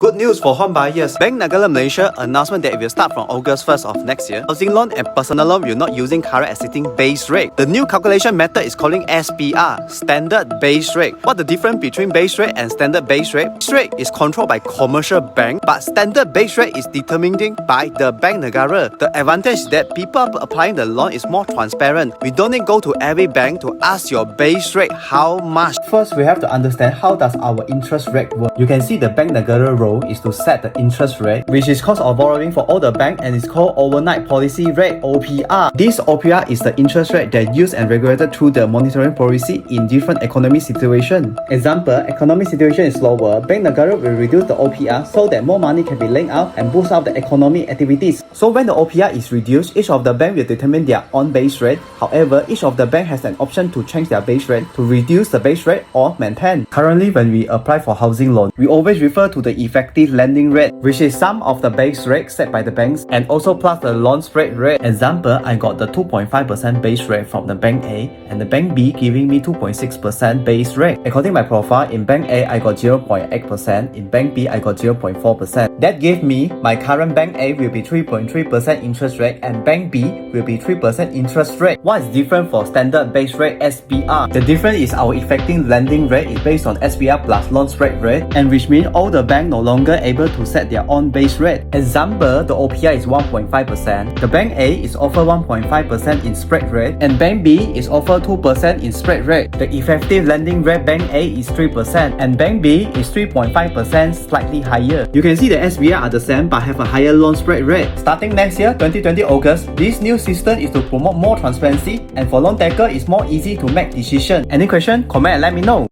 Good news for home buyers. Bank Negara Malaysia announcement that it will start from August 1st of next year. Housing loan and personal loan will not using current existing base rate. The new calculation method is calling SBR, Standard Base Rate. What the difference between base rate and standard base rate? Base rate is controlled by commercial bank, but standard base rate is determined by the Bank Negara. The advantage is that people applying the loan is more transparent. We don't need to go to every bank to ask your base rate how much. First, we have to understand how does our interest rate work. You can see the Bank Negara role is to set the interest rate, which is cost of borrowing for all the bank, and it's called overnight policy rate (OPR). This OPR is the interest rate that used and regulated through the monitoring policy in different economic situation. Example, economic situation is lower, Bank Negara will reduce the OPR so that more money can be lent out and boost up the economic activities. So when the OPR is reduced, each of the bank will determine their own base rate. However, each of the bank has an option to change their base rate to reduce the base rate or maintain. Currently, when we apply for housing loan, we always refer to the effective lending rate, which is sum of the base rate set by the banks and also plus the loan spread rate. Example, I got the 2.5% base rate from the bank A and the bank B giving me 2.6% base rate. According to my profile, in bank A I got 0.8%, in bank B I got 0.4%. That gave me my current bank A will be 3.3% interest rate and bank B will be 3% interest rate. What is different for standard base rate SBR? The difference is our effective lending rate is based on SBR plus loan spread rate, and which means all the bank no longer able to set their own base rate. Example, the OPR is 1.5%, the bank A is offer 1.5% in spread rate and bank B is offer 2% in spread rate. The effective lending rate bank A is 3% and bank B is 3.5%, slightly higher. You can see the SBR are the same but have a higher loan spread rate. Starting next year, 2020 August, this new system is to promote more transparency, and for loan taker it's more easy to make decision. Any question? Comment and let me know.